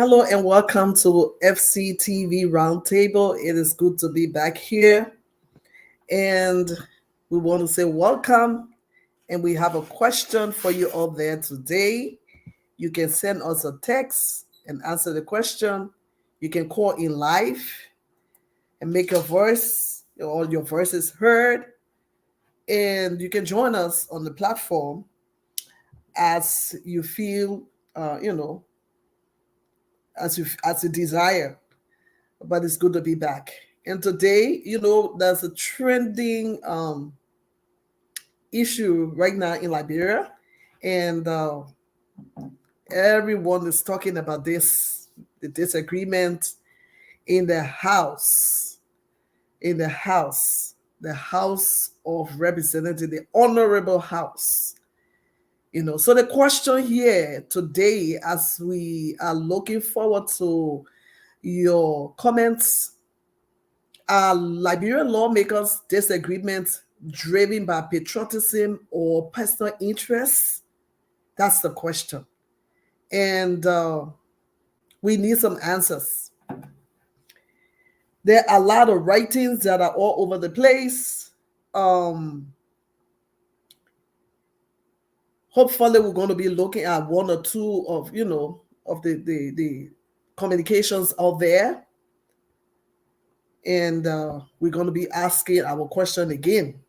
Hello and welcome to FCTV Roundtable. It is good to be back here. And we want to say welcome. And we have a question for you all there today. You can send us a text and answer the question. You can call in live and make your voice, all your voices heard. And you can join us on the platform as you feel, as you desire. But it's good to be back. And today, there's a trending issue right now in Liberia, and everyone is talking about the disagreement in the House, the House of Representatives, the Honorable House. So the question here today, as we are looking forward to your comments, are Liberian lawmakers' disagreements driven by patriotism or personal interests? That's the question. And we need some answers. There are a lot of writings that are all over the place. Hopefully, we're going to be looking at one or two of the communications out there. And we're going to be asking our question again.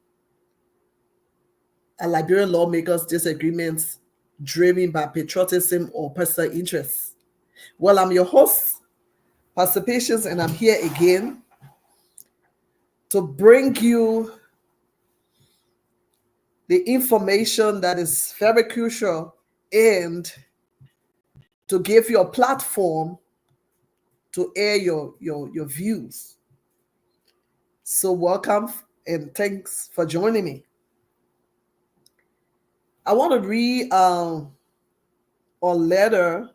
Are Liberian lawmakers' disagreements driven by patriotism or personal interests? Well, I'm your host, Pastor Patience, and I'm here again to bring you the information that is very crucial and to give you a platform to air your views. So welcome and thanks for joining me. I want to read a letter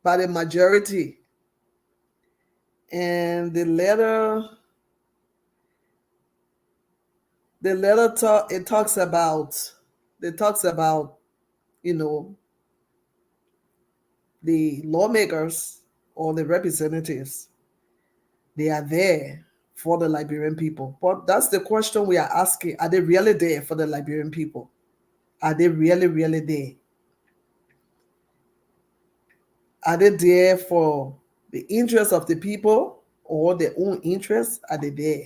by the majority. And the letter talks about the lawmakers or the representatives. They are there for the Liberian people. But that's the question we are asking. Are they really there for the Liberian people? Are they really, really there? Are they there for the interests of the people or their own interests? Are they there?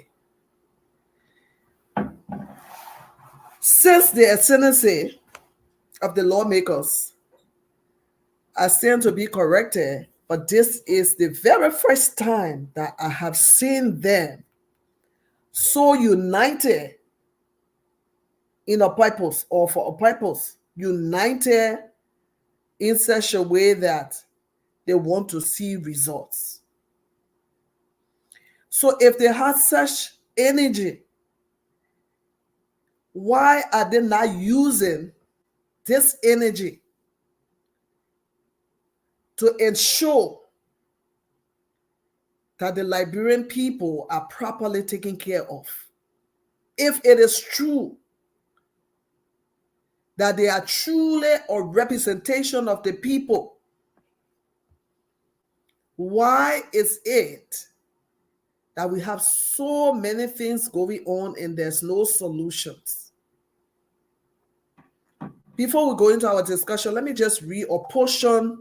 Since the ascendancy of the lawmakers, I stand to be corrected, but this is the very first time that I have seen them so united in a purpose or for a purpose, united in such a way that they want to see results. So if they have such energy, why are they not using this energy to ensure that the Liberian people are properly taken care of? If it is true that they are truly a representation of the people, why is it that we have so many things going on and there's no solutions? Before we go into our discussion, let me just read a portion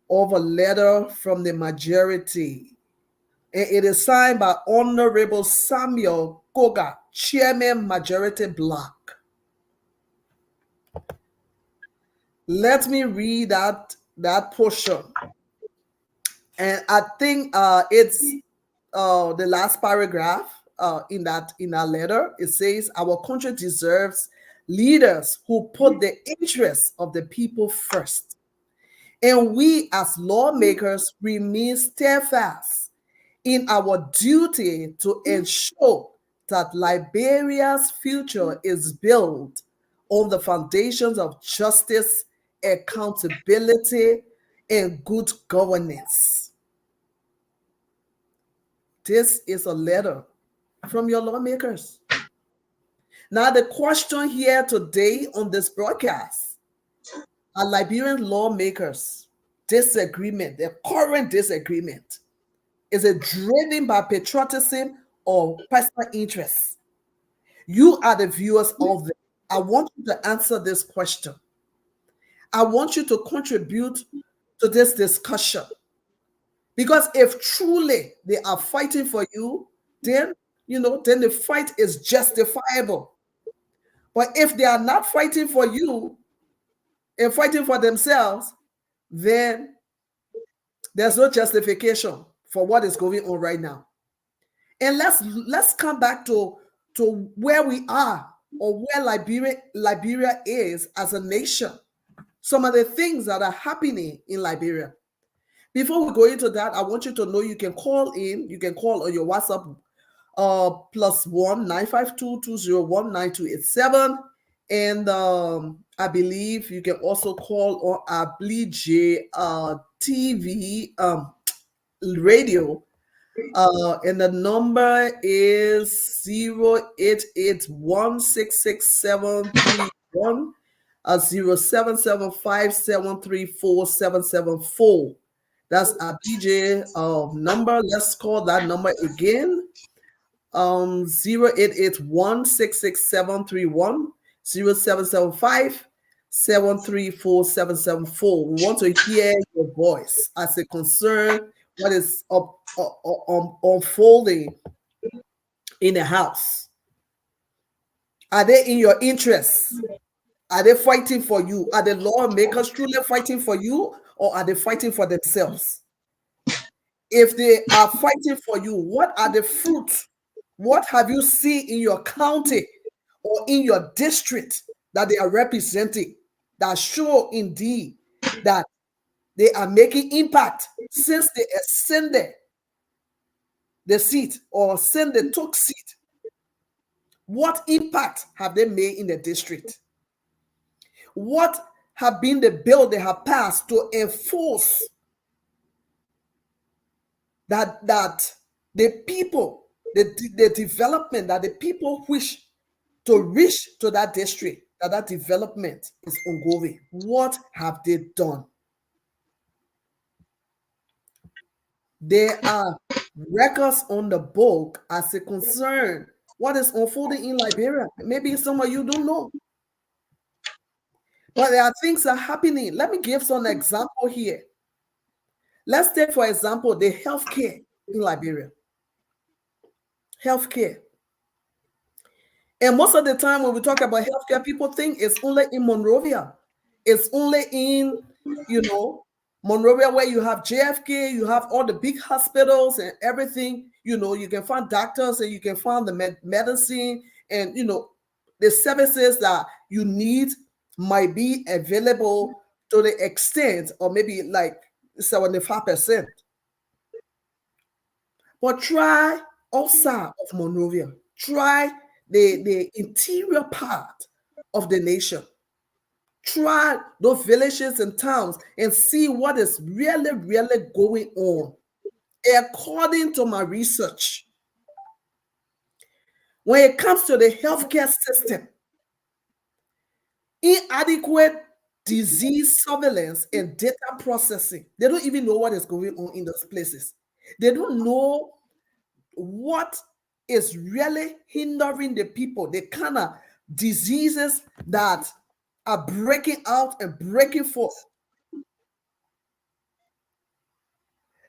of a letter from the majority. And it is signed by Honorable Samuel Koga, Chairman, Majority Bloc. Let me read that portion. And I think it's the last paragraph in that letter. It says, our country deserves leaders who put the interests of the people first. And we as lawmakers remain steadfast in our duty to ensure that Liberia's future is built on the foundations of justice, accountability, and good governance. This is a letter from your lawmakers. Now, the question here today on this broadcast, are Liberian lawmakers disagreement, the current disagreement, is it driven by patriotism or personal interests? You are the viewers of it. I want you to answer this question. I want you to contribute to this discussion. Because if truly they are fighting for you, then then the fight is justifiable. But if they are not fighting for you and fighting for themselves, then there's no justification for what is going on right now. And let's come back to where we are, or where Liberia is as a nation. Some of the things that are happening in Liberia. Before we go into that, I want you to know you can call in. You can call on your WhatsApp +1 952 201 9287. And I believe you can also call on our TV radio. And the number is 0881666731 0775734774. That's our BJ number. Let's call that number again. 0881666731 0775734774. We want to hear your voice as it concerns what is unfolding in the house. Are they in your interests? Are they fighting for you? Are the lawmakers truly fighting for you, or are they fighting for themselves? If they are fighting for you, what are the fruits? What have you seen in your county or in your district that they are representing that show indeed that they are making impact since they ascended the seat or ascend the took seat? What impact have they made in the district? What have been the bill they have passed to enforce that the people, the development that the people wish to reach to that district, that development is ongoing? What have they done? There are records on the book as it concerns what is unfolding in Liberia. Maybe some of you don't know. But there are things that are happening. Let me give some example here. Let's take, for example, the healthcare in Liberia. Healthcare. And most of the time when we talk about healthcare, people think it's only in Monrovia. It's only in, Monrovia, where you have JFK, you have all the big hospitals and everything. You can find doctors and you can find the medicine, and, the services that you need might be available to the extent, or maybe like 75%. But try outside of Monrovia. Try the interior part of the nation. Try those villages and towns and see what is really, really going on. According to my research, when it comes to the healthcare system, inadequate disease surveillance and data processing, they don't even know what is going on in those places. They don't know what is really hindering the people, the kind of diseases that are breaking out and breaking forth.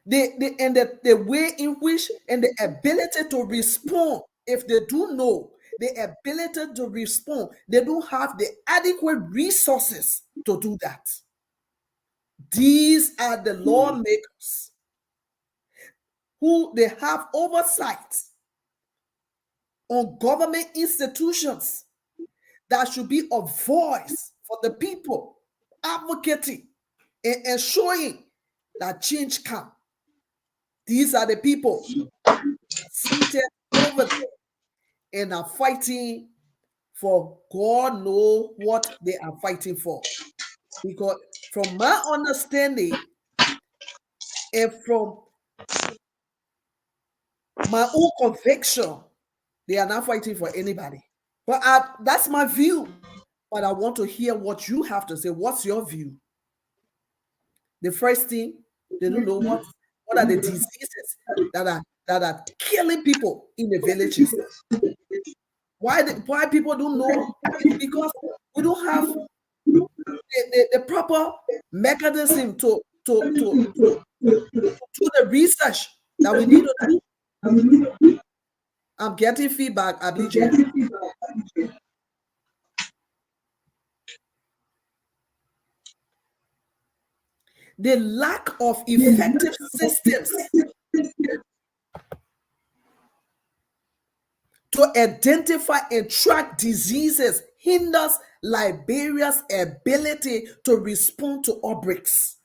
The way in which and the ability to respond, if they do know the ability to respond, they don't have the adequate resources to do that. These are the lawmakers who they have oversight on government institutions that should be a voice for the people, advocating and ensuring that change comes. These are the people seated over there and are fighting for God knows what they are fighting for. Because from my understanding and from my own conviction, they are not fighting for anybody. But that's my view. But I want to hear what you have to say. What's your view? The first thing, they don't know what are the diseases that are killing people in the villages. Why people don't know? It's because we don't have the proper mechanism to do the research that we need to do. I'm getting feedback, Ablige. The lack of effective systems to identify and track diseases hinders Liberia's ability to respond to outbreaks.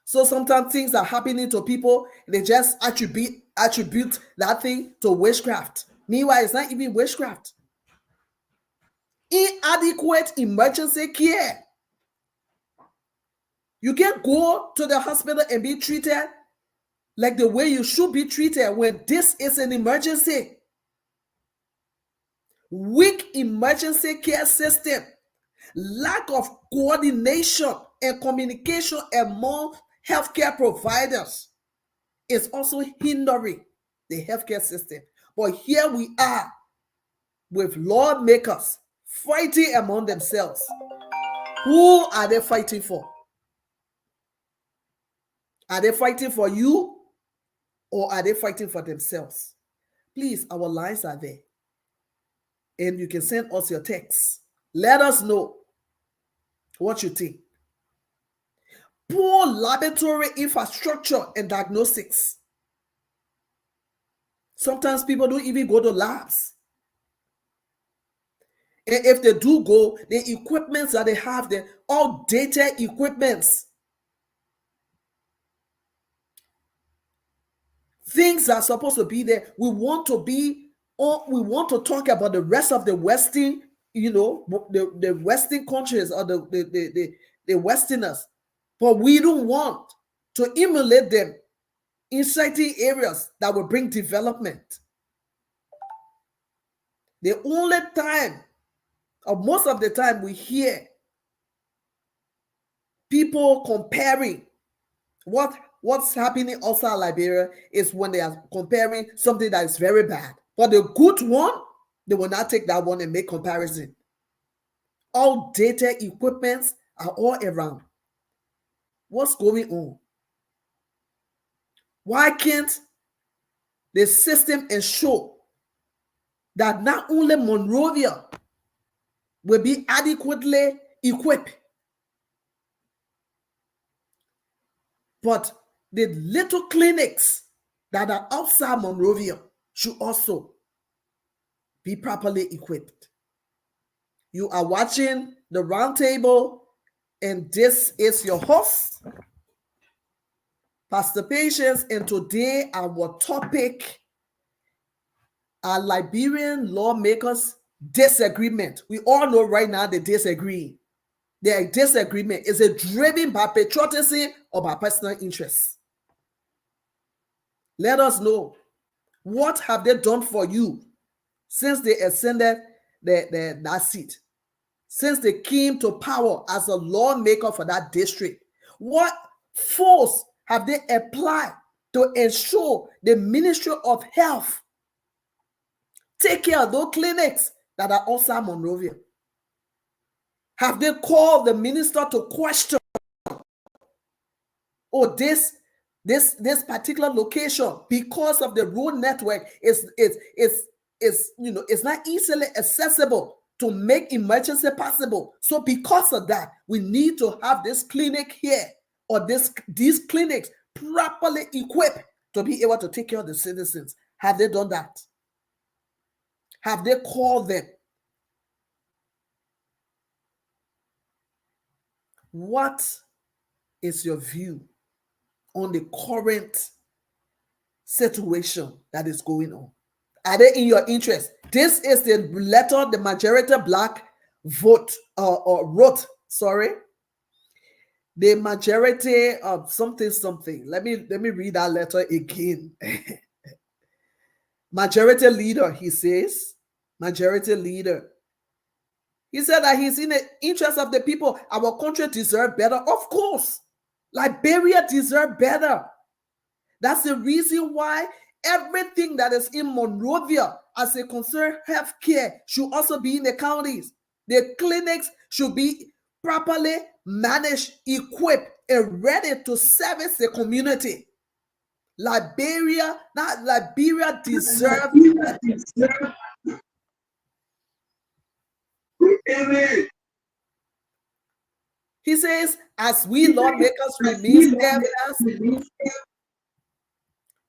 So sometimes things are happening to people, they just attribute that thing to witchcraft. Meanwhile, it's not even witchcraft. Inadequate emergency care. You can't go to the hospital and be treated like the way you should be treated when this is an emergency. Weak emergency care system, lack of coordination and communication among healthcare providers is also hindering the healthcare system. But here we are with lawmakers fighting among themselves. Who are they fighting for? Are they fighting for you or are they fighting for themselves? Please, our lines are there. And you can send us your texts. Let us know what you think. Poor laboratory infrastructure and diagnostics. Sometimes people don't even go to labs. And if they do go, the equipments that they have, they're outdated equipments. Things are supposed to be there. We want to talk about the rest of the Western, the Western countries or the Westerners, but we don't want to emulate them in certain areas that will bring development. The only time, or most of the time, we hear people comparing what's happening outside Liberia is when they are comparing something that is very bad. But the good one, they will not take that one and make comparison. Outdated equipments are all around. What's going on? Why can't the system ensure that not only Monrovia will be adequately equipped, but the little clinics that are outside Monrovia should also be properly equipped? You are watching the roundtable, and this is your host, Pastor Patience, and today our topic are Liberian lawmakers' disagreement. We all know right now they disagree. Their disagreement is it driven by patriotism or by personal interests? Let us know, what have they done for you since they ascended that seat? Since they came to power as a lawmaker for that district? What force have they applied to ensure the Ministry of Health take care of those clinics that are outside Monrovia? Have they called the minister to question, oh, this particular location, because of the road network, is not easily accessible to make emergency possible. So because of that, we need to have this clinic here, or these clinics properly equipped to be able to take care of the citizens. Have they done that? Have they called them? What is your view on the current situation that is going on? Are they in your interest? This is the letter the majority black wrote. The majority of something. Let me read that letter again. Majority leader, he says. Majority leader. He said that he's in the interest of the people. Our country deserves better. Of course. Liberia deserves better. That's the reason why everything that is in Monrovia as a concern healthcare should also be in the counties. The clinics should be properly managed, equipped, and ready to service the community. Liberia deserves. He says, as we lawmakers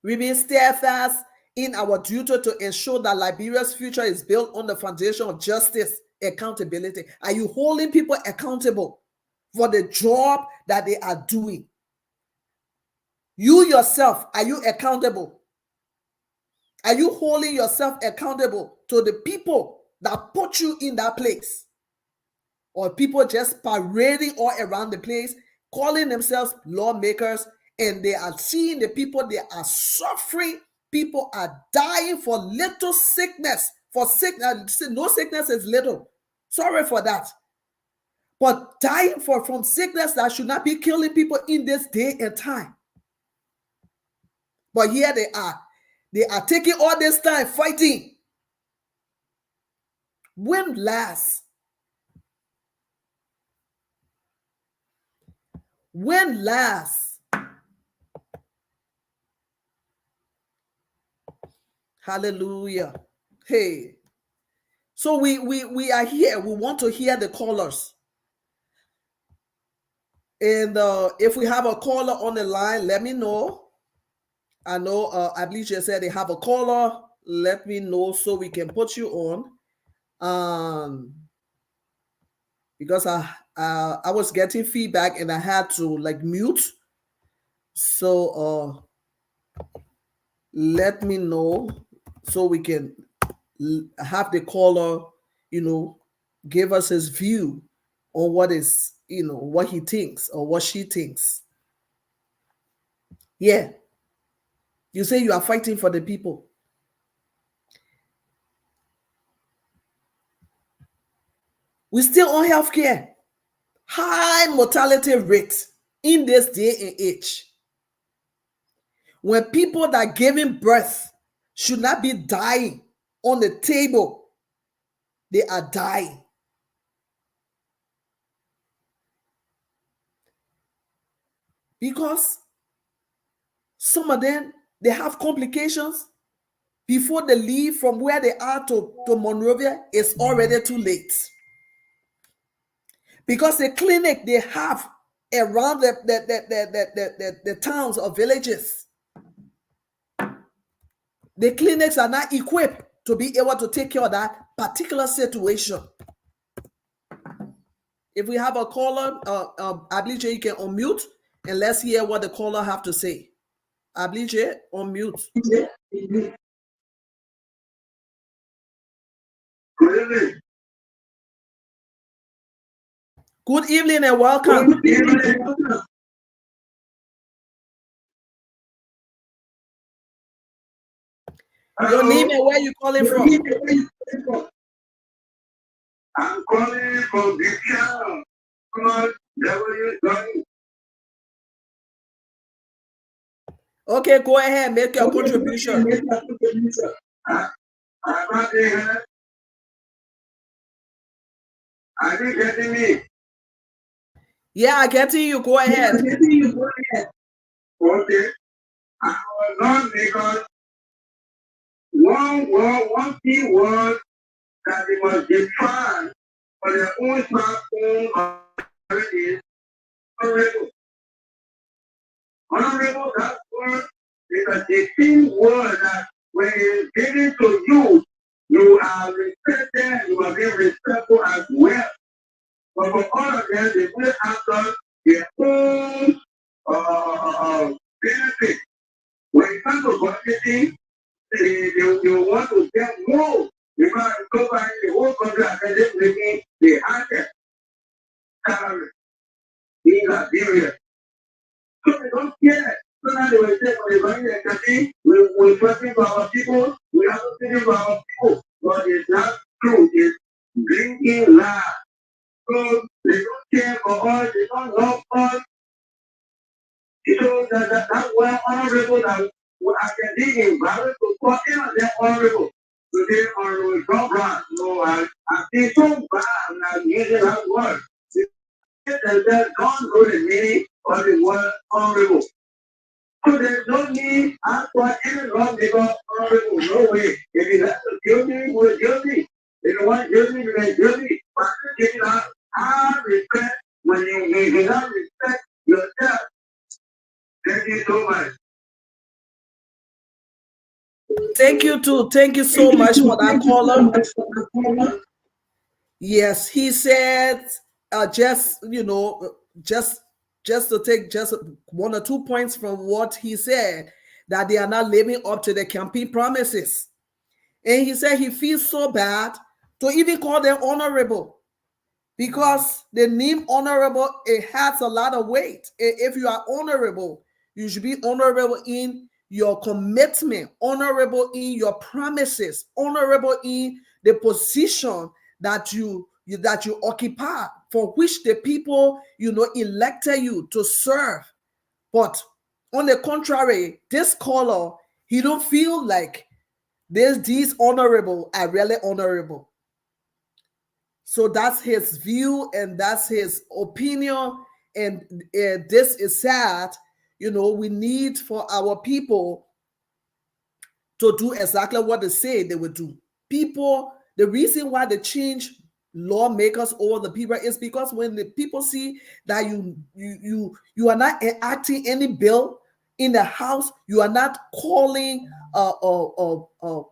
remain steadfast in our duty to ensure that Liberia's future is built on the foundation of justice, accountability. Are you holding people accountable for the job that they are doing? You yourself, are you accountable? Are you holding yourself accountable to the people that put you in that place? Or people just parading all around the place, calling themselves lawmakers, and they are seeing the people, they are suffering. People are dying for little sickness. For sickness, no sickness is little. Sorry for that. But dying from sickness that should not be killing people in this day and time. But here they are. They are taking all this time fighting. When last? When last? Hallelujah. Hey. So we are here. We want to hear the callers. And if we have a caller on the line, let me know. I know I believe you said they have a caller. Let me know so we can put you on. Because I was getting feedback and I had to mute. So let me know so we can have the caller, give us his view on what is, what he thinks or what she thinks. Yeah. You say you are fighting for the people. We still on healthcare. High mortality rate in this day and age. When people that are giving birth should not be dying on the table, they are dying. Because some of them, they have complications. Before they leave from where they are to Monrovia, it's already too late. Because the clinic they have around the towns or villages, the clinics are not equipped to be able to take care of that particular situation. If we have a caller, Ablige, you can unmute and let's hear what the caller have to say. Ablige, unmute. Good evening and welcome. Your name and where you calling from? I'm calling from Liberian. Okay, go ahead, make your contribution. Are you getting me? Yeah, I get you. Go ahead. Okay. I was not because one key word that it was defined for the own platform is honorable. Honorable, that word is a distinct word that when it's given to you, you are respected, you are being respectful as well. But for all of them, they put after their own benefit. When it comes to budgeting, they want to get more. Because so far the whole country are making the highest salary in Liberia. So they don't care. So now they will say, for the money they can see, we're fighting for our people, we are not fighting for our people. But it's not true. It's drinking love. So they don't care for us, they don't love us. So that were honorable that I can be invited to call in on that honorable. Today, honorable John Brown. No, I feel so bad I'm using that word. That don't know the meaning of the word honorable. So there's no need ask for any wrong because honorable. No way. If you have to kill me, we'll kill me. If you want to kill me, you can kill me. But you cannot have respect when you cannot respect yourself. Thank you so much. Thank you too. Thank you so much for that caller. Yes, he said, just just to take just 1 or 2 points from what he said, that they are not living up to the campaign promises, and he said he feels so bad to even call them honorable, because the name honorable, it has a lot of weight. If you are honorable, you should be honorable in your commitment, honorable in your promises, honorable in the position that you occupy, for which the people elected you to serve. But on the contrary, this caller, he don't feel like these honorable are really honorable. So that's his view and that's his opinion. And this is sad. We need for our people to do exactly what they say they would do. People, the reason why they change lawmakers over the people is because when the people see that you are not enacting any bill in the house, you are not calling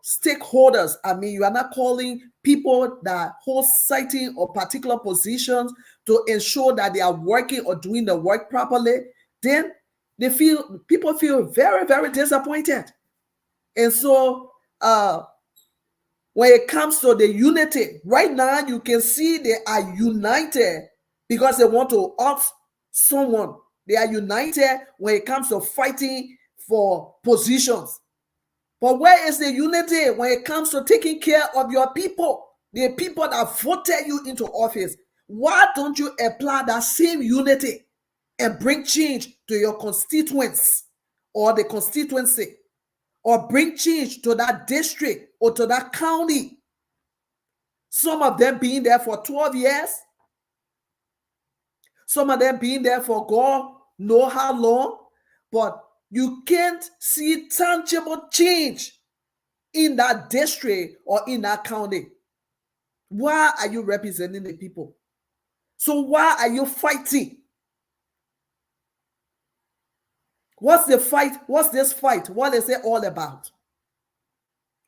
stakeholders. I mean, you are not calling people that hold certain or particular positions to ensure that they are working or doing the work properly. Then people feel very, very disappointed. And so when it comes to the unity, right now you can see they are united because they want to oust someone. They are united when it comes to fighting for positions. But where is the unity when it comes to taking care of your people, the people that voted you into office? Why don't you apply that same unity and bring change to your constituents or the constituency, or bring change to that district or to that county? Some of them being there for 12 years, some of them being there for God know how long, but you can't see tangible change in that district or in that county. Why are you representing the people? So why are you fighting? What's the fight? What's this fight? What is it all about?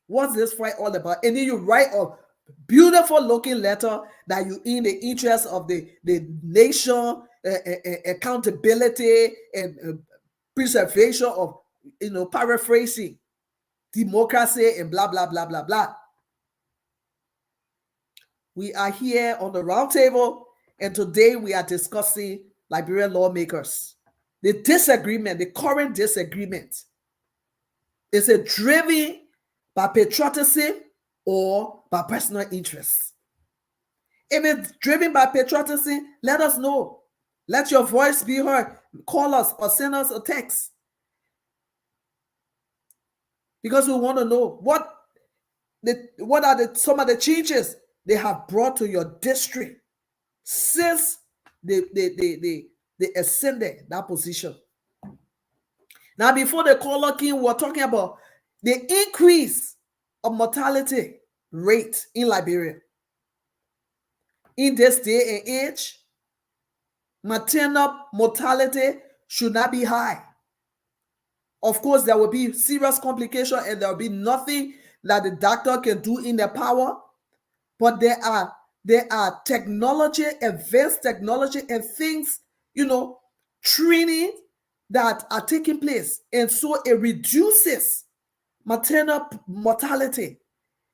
What's this fight all about? And then you write a beautiful looking letter that you in the interest of the nation, accountability, and preservation of, paraphrasing, democracy, and blah, blah, blah, blah, blah. We are here on the round table, and today we are discussing Liberian lawmakers. The disagreement, the current disagreement, is it driven by patriotism or by personal interests? If it's driven by patriotism, let us know. Let your voice be heard. Call us or send us a text, because we want to know what are some of the changes they have brought to your district since they ascended that position. Now, before the caller came, we're talking about the increase of mortality rate in Liberia. In this day and age, maternal mortality should not be high. Of course, there will be serious complications and there will be nothing that the doctor can do in their power. But there are technology, advanced technology, and things, training that are taking place. And so it reduces maternal mortality.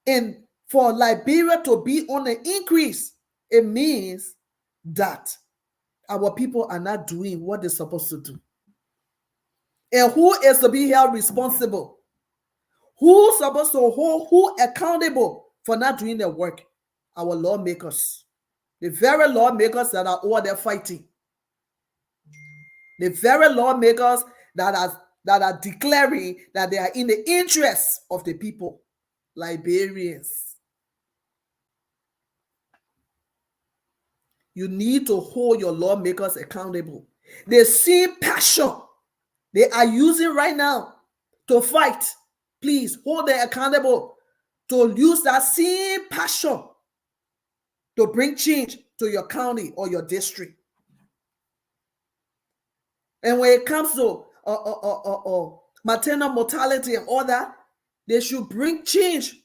And for Liberia to be on an increase, it means that our people are not doing what they're supposed to do. And who is to be held responsible? Who's supposed to hold who accountable for not doing their work? our lawmakers. The very lawmakers that are over there fighting. The very lawmakers that are declaring that they are in the interest of the people. Liberians. You need to hold your lawmakers accountable. They see passion they are using right now to fight. Please hold them accountable to use that same passion to bring change to your county or your district. And when it comes to maternal mortality and all that, they should bring change.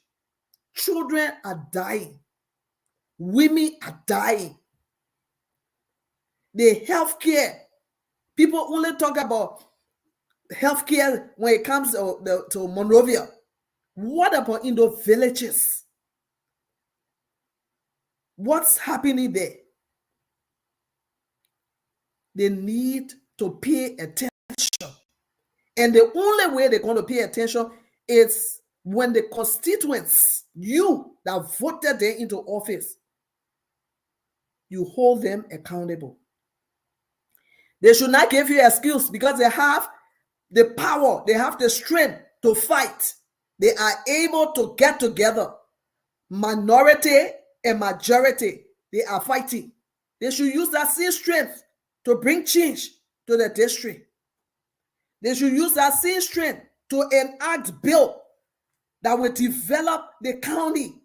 Children are dying. Women are dying. The healthcare, people only talk about healthcare when it comes to Monrovia. What about in those villages? What's happening there? They need to pay attention. And the only way they're going to pay attention is when the constituents, you that voted them into office, you hold them accountable. They should not give you excuse because they have the power, they have the strength to fight. They are able to get together. Minority and majority, they are fighting. They should use that same strength to bring change to the district. They should use that same strength to enact bill that will develop the county.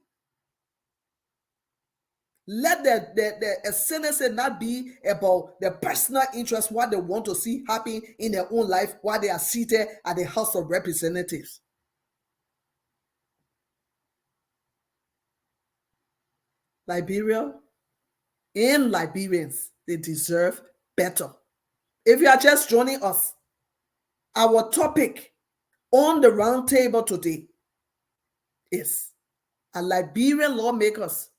Let the sentence not be about the personal interest, what they want to see happen in their own life while they are seated at the House of Representatives. Liberia and Liberians, they deserve better. If you are just joining us, our topic on the round table today is a Liberian lawmakers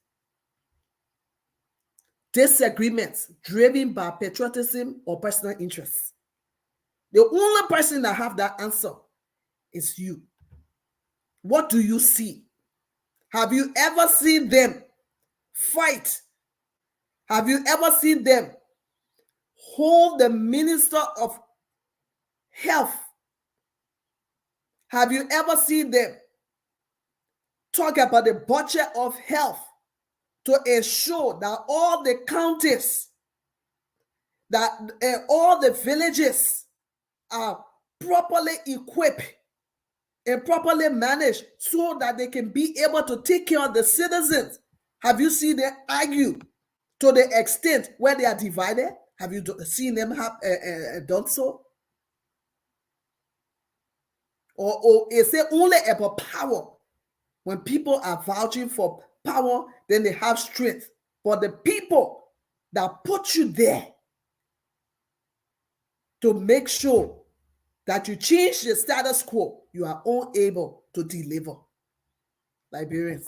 disagreements driven by patriotism or personal interests. The only person that have that answer is you. What do you see? Have you ever seen them fight? Have you ever seen them hold the Minister of Health? Have you ever seen them talk about the budget of health to ensure that all the counties, that all the villages are properly equipped and properly managed so that they can be able to take care of the citizens? Have you seen them argue to the extent where they are divided? Have you seen them have done so? Or is it only about power? When people are vouching for power, then they have strength. But the people that put you there to make sure that you change the status quo, you are unable to deliver. Liberians,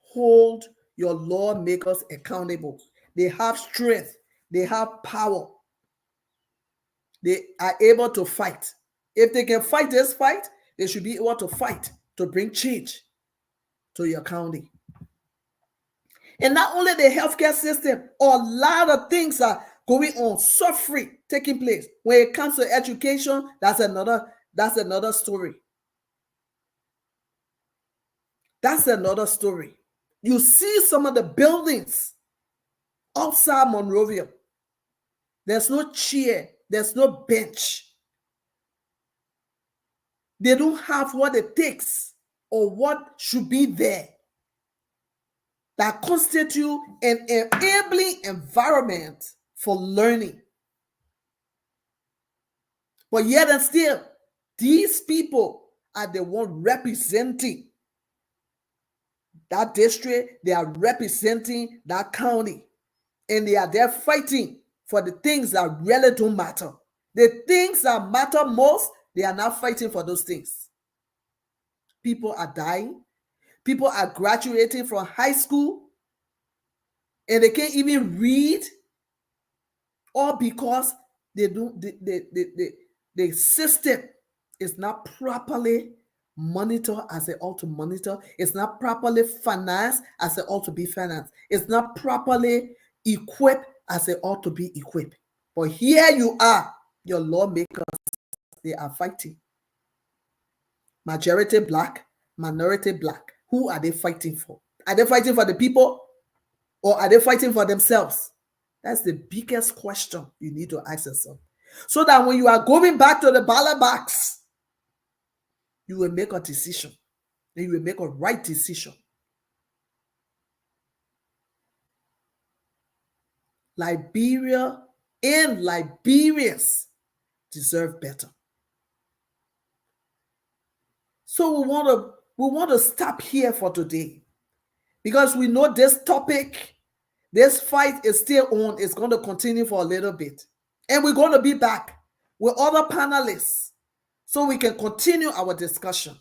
hold your lawmakers accountable. They have strength. They have power. They are able to fight. If they can fight this fight, they should be able to fight to bring change to your county. And not only the healthcare system, a lot of things are going on, suffering taking place. When it comes to education, that's another story. That's another story. You see some of the buildings outside Monrovia. There's no chair, there's no bench. They don't have what it takes or what should be there that constitute an enabling environment for learning. But yet and still, these people are the ones representing that district, they are representing that county, and they are there fighting for the things that really don't matter. The things that matter most, they are not fighting for those things. People are dying. People are graduating from high school and they can't even read, all because they don't. The system is not properly monitor as it ought to monitor. It's not properly financed as it ought to be financed. It's not properly equipped as it ought to be equipped. But here you are, your lawmakers, they are fighting. Majority black, minority black. Who are they fighting for? Are they fighting for the people or are they fighting for themselves? That's the biggest question you need to ask yourself. So that when you are going back to the ballot box, you will make a decision. And you will make a right decision. Liberia and Liberians deserve better. So we want to stop here for today, because we know this topic, this fight is still on. It's going to continue for a little bit. And we're going to be back with other panelists so we can continue our discussion.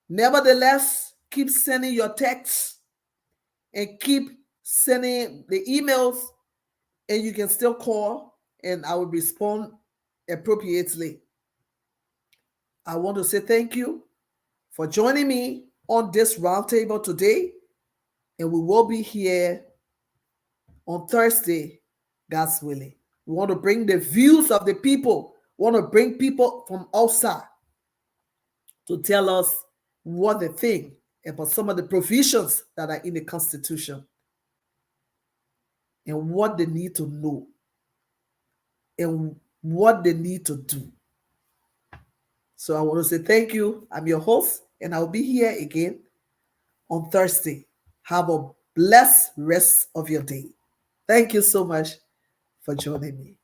Nevertheless, keep sending your texts and keep sending the emails, and you can still call and I will respond appropriately. I want to say thank you for joining me on this roundtable today, and we will be here on Thursday, God's willing. We want to bring the views of the people. We want to bring people from outside to tell us what they think about some of the provisions that are in the Constitution and what they need to know and what they need to do. So I want to say thank you. I'm your host, and I'll be here again on Thursday. Have a blessed rest of your day. Thank you so much for joining me.